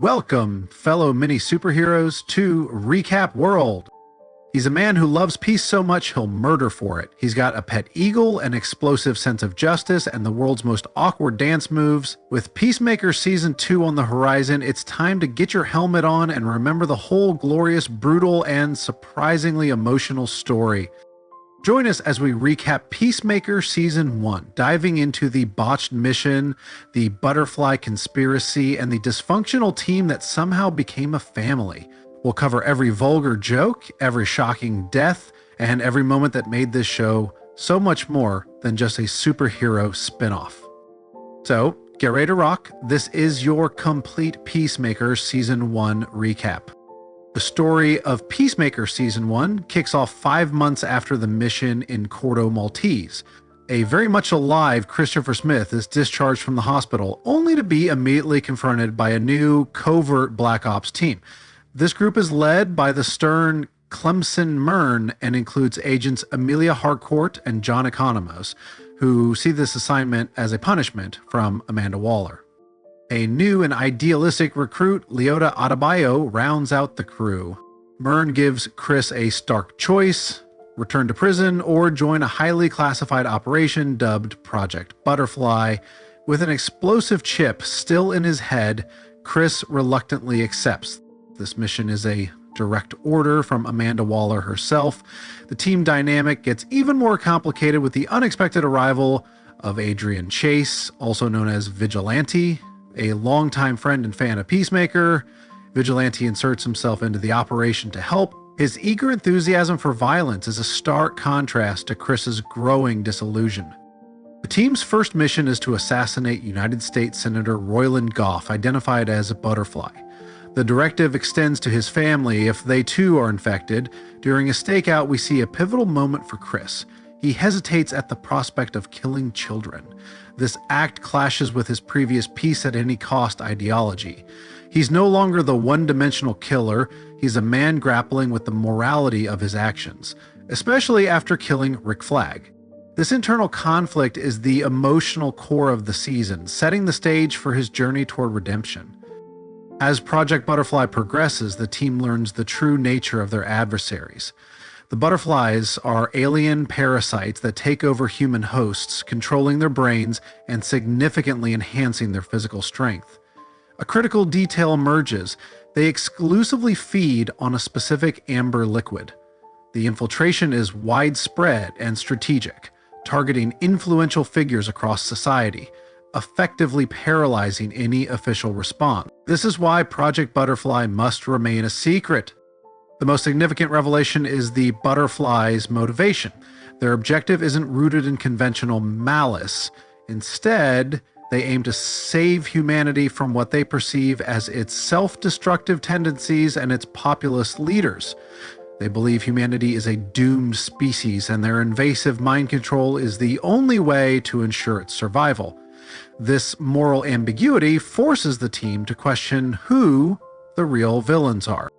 Welcome, fellow mini superheroes, to Recap World. He's a man who loves peace so much he'll murder for it. He's got a pet eagle, an explosive sense of justice, and the world's most awkward dance moves. With Peacemaker Season 2 on the horizon, it's time to get your helmet on and remember the whole glorious, brutal, and surprisingly emotional story. Join us as we recap Peacemaker Season 1, diving into the botched mission, the butterfly conspiracy, and the dysfunctional team that somehow became a family. We'll cover every vulgar joke, every shocking death, and every moment that made this show so much more than just a superhero spin-off. So, get ready to rock. This is your complete Peacemaker Season 1 recap. The story of Peacemaker Season 1 kicks off 5 months after the mission in Cordo Maltese. A very much alive Christopher Smith is discharged from the hospital, only to be immediately confronted by a new covert Black Ops team. This group is led by the stern Clemson Myrn and includes agents Amelia Harcourt and John Economos, who see this assignment as a punishment from Amanda Waller. A new and idealistic recruit, Leota Adebayo, rounds out the crew. Myrn gives Chris a stark choice: return to prison or join a highly classified operation dubbed Project Butterfly. With an explosive chip still in his head, Chris reluctantly accepts. This mission is a direct order from Amanda Waller herself. The team dynamic gets even more complicated with the unexpected arrival of Adrian Chase, also known as Vigilante, a longtime friend and fan of Peacemaker. Vigilante inserts himself into the operation to help. His eager enthusiasm for violence is a stark contrast to Chris's growing disillusion. The team's first mission is to assassinate United States Senator Royland Goff, identified as a Butterfly. The directive extends to his family if they too are infected. During a stakeout, we see a pivotal moment for Chris. He hesitates at the prospect of killing children. This act clashes with his previous peace-at-any-cost ideology. He's no longer the one-dimensional killer. He's a man grappling with the morality of his actions, especially after killing Rick Flag. This internal conflict is the emotional core of the season, setting the stage for his journey toward redemption. As Project Butterfly progresses, the team learns the true nature of their adversaries. The Butterflies are alien parasites that take over human hosts, controlling their brains and significantly enhancing their physical strength. A critical detail emerges: they exclusively feed on a specific amber liquid. The infiltration is widespread and strategic, targeting influential figures across society, effectively paralyzing any official response. This is why Project Butterfly must remain a secret. The most significant revelation is the Butterflies' motivation. Their objective isn't rooted in conventional malice. Instead, they aim to save humanity from what they perceive as its self-destructive tendencies and its populist leaders. They believe humanity is a doomed species, and their invasive mind control is the only way to ensure its survival. This moral ambiguity forces the team to question who the real villains are.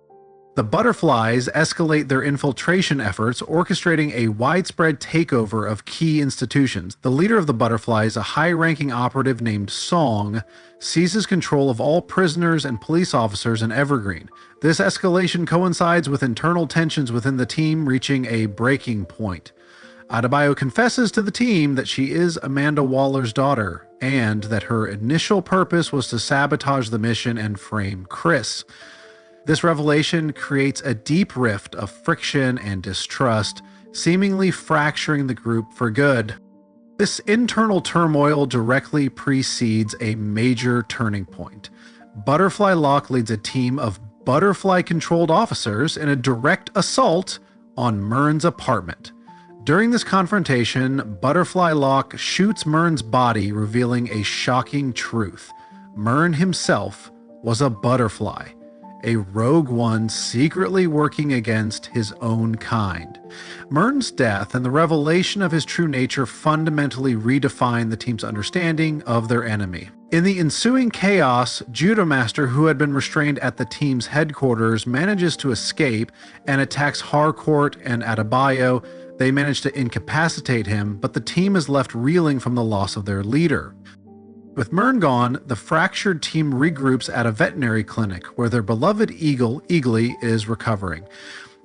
The Butterflies escalate their infiltration efforts, orchestrating a widespread takeover of key institutions. The leader of the Butterflies, a high-ranking operative named Song, seizes control of all prisoners and police officers in Evergreen. This escalation coincides with internal tensions within the team reaching a breaking point. Adebayo confesses to the team that she is Amanda Waller's daughter, and that her initial purpose was to sabotage the mission and frame Chris. This revelation creates a deep rift of friction and distrust, seemingly fracturing the group for good. This internal turmoil directly precedes a major turning point. Butterfly Locke leads a team of Butterfly-controlled officers in a direct assault on Myrn's apartment. During this confrontation, Butterfly Locke shoots Myrn's body, revealing a shocking truth. Myrn himself was a butterfly, a rogue one secretly working against his own kind. Myrn's death and the revelation of his true nature fundamentally redefine the team's understanding of their enemy. In the ensuing chaos, Judo Master, who had been restrained at the team's headquarters, manages to escape and attacks Harcourt and Adebayo. They manage to incapacitate him, but the team is left reeling from the loss of their leader. With Myrn gone, the fractured team regroups at a veterinary clinic where their beloved eagle, Eagly, is recovering.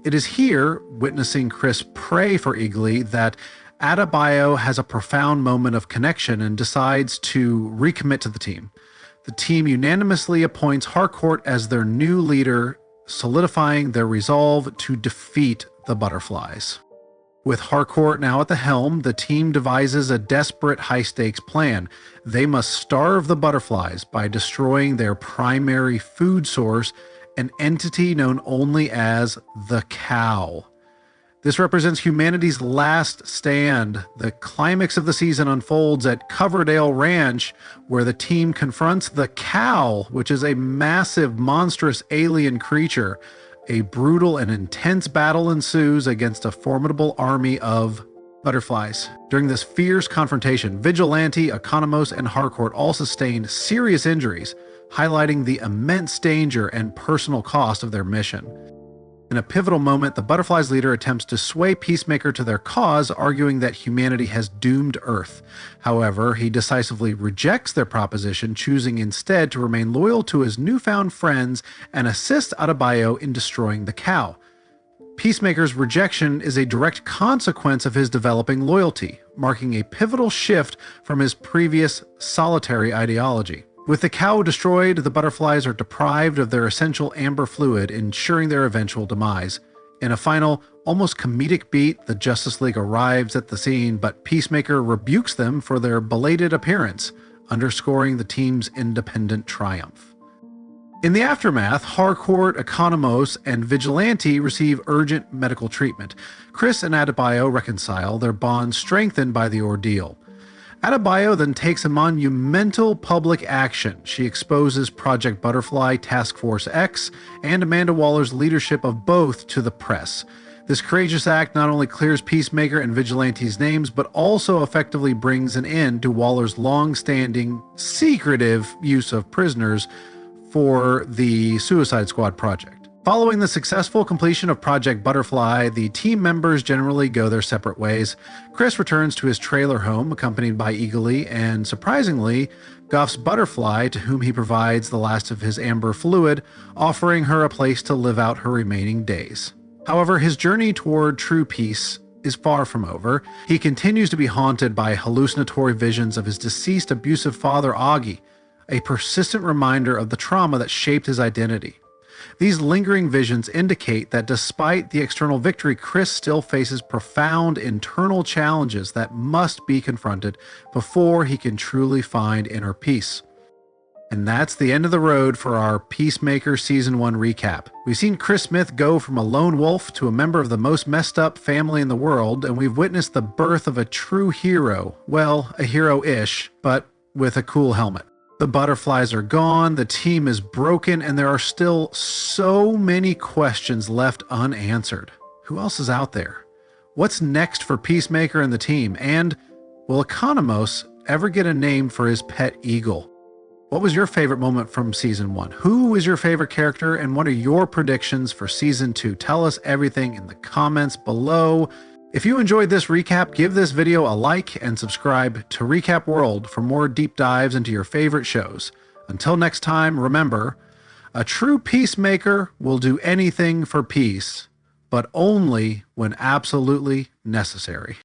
It is here, witnessing Chris pray for Eagly, that Adebayo has a profound moment of connection and decides to recommit to the team. The team unanimously appoints Harcourt as their new leader, solidifying their resolve to defeat the Butterflies. With Harcourt now at the helm, the team devises a desperate high-stakes plan. They must starve the Butterflies by destroying their primary food source, an entity known only as the Cow. This represents humanity's last stand. The climax of the season unfolds at Coverdale Ranch, where the team confronts the Cow, which is a massive, monstrous alien creature. A brutal and intense battle ensues against a formidable army of butterflies. During this fierce confrontation, Vigilante, Economos, and Harcourt all sustained serious injuries, highlighting the immense danger and personal cost of their mission. In a pivotal moment, the Butterflies' leader attempts to sway Peacemaker to their cause, arguing that humanity has doomed Earth. However, he decisively rejects their proposition, choosing instead to remain loyal to his newfound friends and assist Adebayo in destroying the Cow. Peacemaker's rejection is a direct consequence of his developing loyalty, marking a pivotal shift from his previous solitary ideology. With the Cow destroyed, the Butterflies are deprived of their essential amber fluid, ensuring their eventual demise. In a final, almost comedic beat, the Justice League arrives at the scene, but Peacemaker rebukes them for their belated appearance, underscoring the team's independent triumph. In the aftermath, Harcourt, Economos, and Vigilante receive urgent medical treatment. Chris and Adebayo reconcile, their bond strengthened by the ordeal. Adebayo then takes a monumental public action. She exposes Project Butterfly, Task Force X, and Amanda Waller's leadership of both to the press. This courageous act not only clears Peacemaker and Vigilante's names, but also effectively brings an end to Waller's long-standing, secretive use of prisoners for the Suicide Squad project. Following the successful completion of Project Butterfly, the team members generally go their separate ways. Chris returns to his trailer home, accompanied by Eagly, and surprisingly, Goff's Butterfly, to whom he provides the last of his amber fluid, offering her a place to live out her remaining days. However, his journey toward true peace is far from over. He continues to be haunted by hallucinatory visions of his deceased abusive father, Augie, a persistent reminder of the trauma that shaped his identity. These lingering visions indicate that despite the external victory, Chris still faces profound internal challenges that must be confronted before he can truly find inner peace. And that's the end of the road for our Peacemaker Season 1 recap. We've seen Chris Smith go from a lone wolf to a member of the most messed up family in the world, and we've witnessed the birth of a true hero. Well, a hero-ish, but with a cool helmet. The Butterflies are gone, the team is broken, and there are still so many questions left unanswered. Who else is out there? What's next for Peacemaker and the team? And will Economos ever get a name for his pet eagle? What was your favorite moment from Season 1? Who is your favorite character, and what are your predictions for Season 2? Tell us everything in the comments below. If you enjoyed this recap, give this video a like and subscribe to Recap World for more deep dives into your favorite shows. Until next time, remember, a true peacemaker will do anything for peace, but only when absolutely necessary.